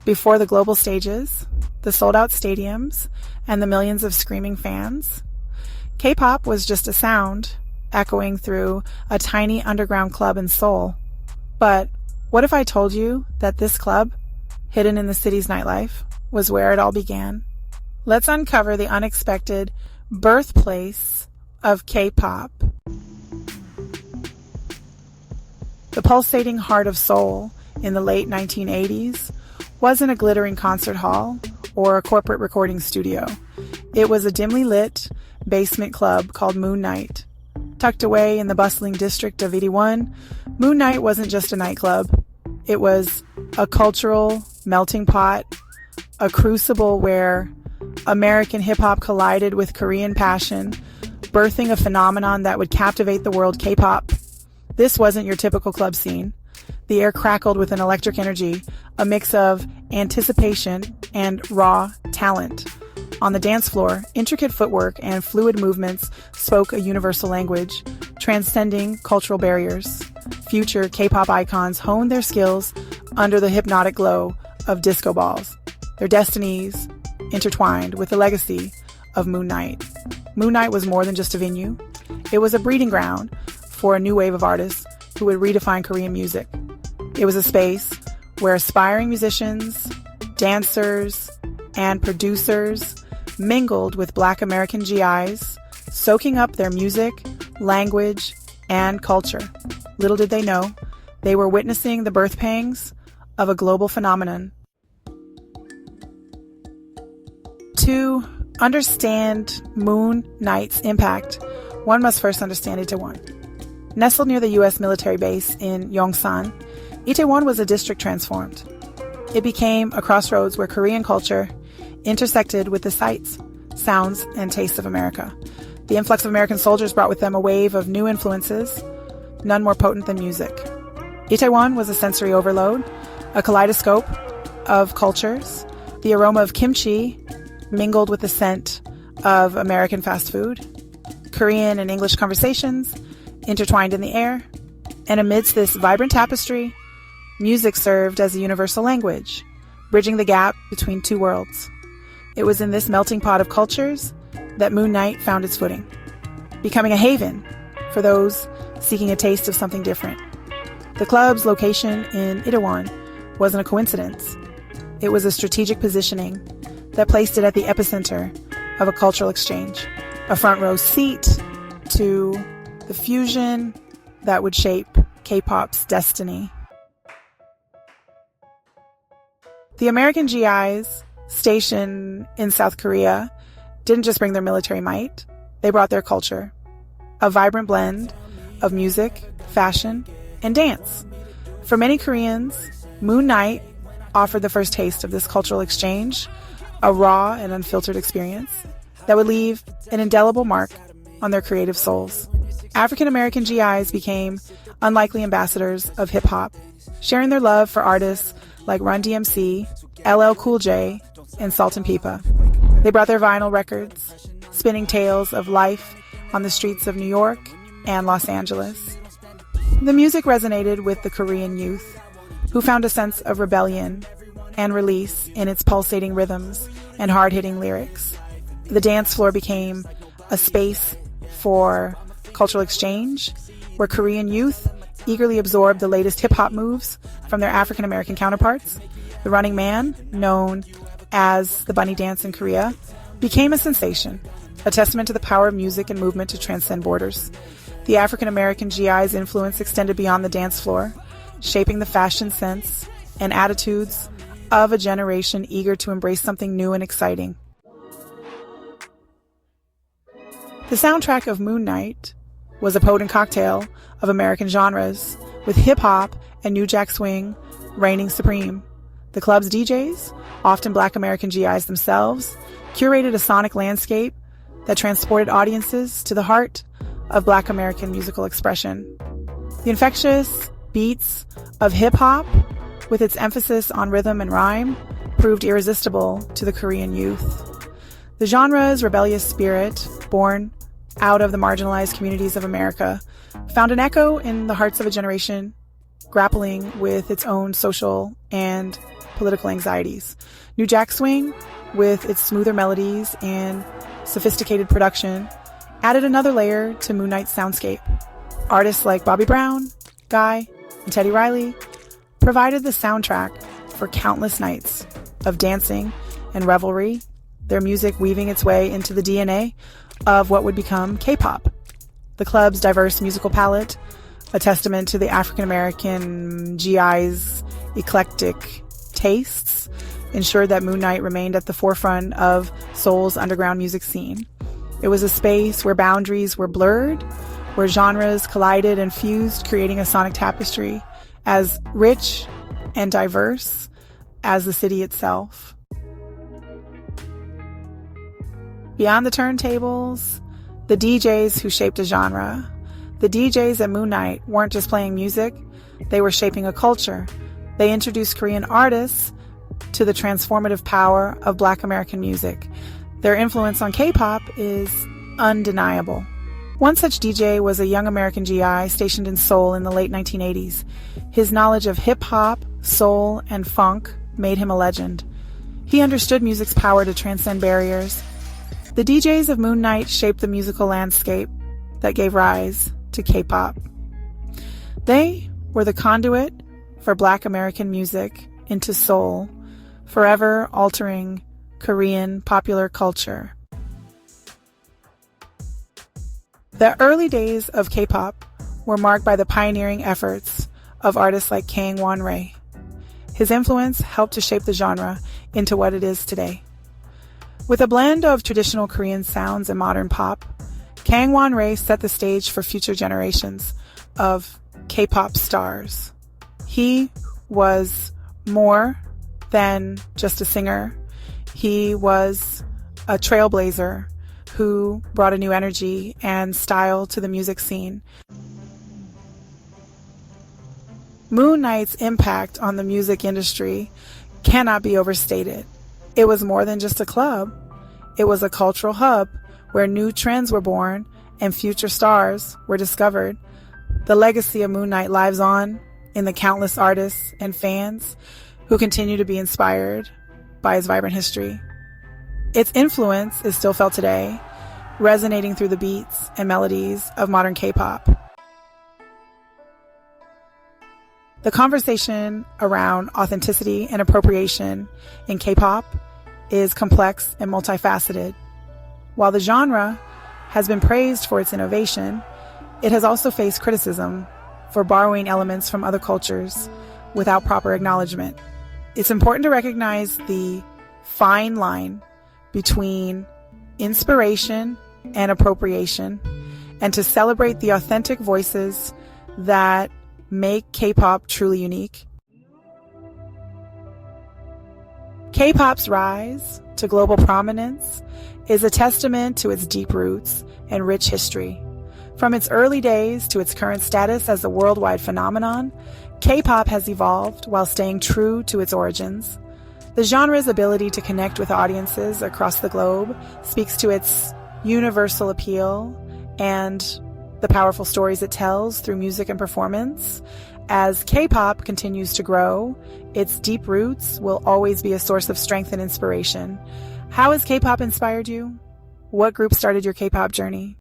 Before the global stages, the sold-out stadiums, and the millions of screaming fans, K-pop was just a sound echoing through a tiny underground club in Seoul. But what if I told you that this club, hidden in the city's nightlife, was where it all began? Let's uncover the unexpected birthplace of K-pop. The pulsating heart of Seoul in the late 1980s wasn't a glittering concert hall or a corporate recording studio. It was a dimly lit basement club called Moon Night. Tucked away in the bustling district of Itaewon, Moon Night wasn't just a nightclub. It was a cultural melting pot, a crucible where American hip-hop collided with Korean passion, birthing a phenomenon that would captivate the world, K-pop. This wasn't your typical club scene. The air crackled with an electric energy, a mix of anticipation and raw talent. On the dance floor, intricate footwork and fluid movements spoke a universal language, transcending cultural barriers. Future K-pop icons honed their skills under the hypnotic glow of disco balls, their destinies intertwined with the legacy of Moon Night. Moon Night was more than just a venue. It was a breeding ground for a new wave of artists who would redefine Korean music. It was a space where aspiring musicians, dancers, and producers mingled with Black American GIs, soaking up their music, language, and culture. Little did they know, they were witnessing the birth pangs of a global phenomenon. To understand Moon Night's impact, one must first understand Itaewon. Nestled near the U.S. military base in Yongsan, Itaewon was a district transformed. It became a crossroads where Korean culture intersected with the sights, sounds, and tastes of America. The influx of American soldiers brought with them a wave of new influences, none more potent than music. Itaewon was a sensory overload, a kaleidoscope of cultures. The aroma of kimchi mingled with the scent of American fast food. Korean and English conversations intertwined in the air. And amidst this vibrant tapestry, music served as a universal language, bridging the gap between two worlds. It was in this melting pot of cultures that Moon Night found its footing, becoming a haven for those seeking a taste of something different. The club's location in Itaewon wasn't a coincidence. It was a strategic positioning that placed it at the epicenter of a cultural exchange, a front row seat to the fusion that would shape K-pop's destiny. The American GIs stationed in South Korea didn't just bring their military might, they brought their culture, a vibrant blend of music, fashion, and dance. For many Koreans, Moon Night offered the first taste of this cultural exchange, a raw and unfiltered experience that would leave an indelible mark on their creative souls. African American GIs became unlikely ambassadors of hip-hop, sharing their love for artists like Run DMC, LL Cool J, and Salt and Pepa. They brought their vinyl records, spinning tales of life on the streets of New York and Los Angeles. The music resonated with the Korean youth, who found a sense of rebellion and release in its pulsating rhythms and hard-hitting lyrics. The dance floor became a space for cultural exchange, where Korean youth eagerly absorbed the latest hip-hop moves from their African-American counterparts. The Running Man, known as the bunny dance in Korea, became a sensation, a testament to the power of music and movement to transcend borders. The African-American GI's influence extended beyond the dance floor, shaping the fashion sense and attitudes of a generation eager to embrace something new and exciting. The soundtrack of Moon Night was a potent cocktail of American genres, with hip-hop and New Jack Swing reigning supreme. The club's DJs, often Black American GIs themselves, curated a sonic landscape that transported audiences to the heart of Black American musical expression. The infectious beats of hip-hop, with its emphasis on rhythm and rhyme, proved irresistible to the Korean youth. The genre's rebellious spirit, born out of the marginalized communities of America, found an echo in the hearts of a generation grappling with its own social and political anxieties. New Jack Swing, with its smoother melodies and sophisticated production, added another layer to Moon Knight's soundscape. Artists like Bobby Brown, Guy, and Teddy Riley provided the soundtrack for countless nights of dancing and revelry, their music weaving its way into the DNA of what would become K-pop. The club's diverse musical palette, a testament to the African-American GI's eclectic tastes, ensured that Moon Knight remained at the forefront of Seoul's underground music scene. It was a space where boundaries were blurred, where genres collided and fused, creating a sonic tapestry as rich and diverse as the city itself. Beyond the turntables, the DJs who shaped a genre. The DJs at Moon Knight weren't just playing music, they were shaping a culture. They introduced Korean artists to the transformative power of Black American music. Their influence on K-pop is undeniable. One such DJ was a young American GI stationed in Seoul in the late 1980s. His knowledge of hip-hop, soul, and funk made him a legend. He understood music's power to transcend barriers. The DJs of Moon Knight shaped the musical landscape that gave rise to K-pop. They were the conduit for Black American music into Seoul, forever altering Korean popular culture. The early days of K-pop were marked by the pioneering efforts of artists like Kang Won-rae. His influence helped to shape the genre into what it is today. With a blend of traditional Korean sounds and modern pop, Kang Won-rae set the stage for future generations of K-pop stars. He was more than just a singer. He was a trailblazer who brought a new energy and style to the music scene. Moon Knight's impact on the music industry cannot be overstated. It was more than just a club. It was a cultural hub where new trends were born and future stars were discovered. The legacy of Moon Knight lives on in the countless artists and fans who continue to be inspired by his vibrant history. Its influence is still felt today, resonating through the beats and melodies of modern K-pop. The conversation around authenticity and appropriation in K-pop is complex and multifaceted. While the genre has been praised for its innovation, it has also faced criticism for borrowing elements from other cultures without proper acknowledgement. It's important to recognize the fine line between inspiration and appropriation, and to celebrate the authentic voices that make K-pop truly unique. K-pop's rise to global prominence is a testament to its deep roots and rich history. From its early days to its current status as a worldwide phenomenon, K-pop has evolved while staying true to its origins. The genre's ability to connect with audiences across the globe speaks to its universal appeal and the powerful stories it tells through music and performance. As K-pop continues to grow, its deep roots will always be a source of strength and inspiration. How has K-pop inspired you? What group started your K-pop journey?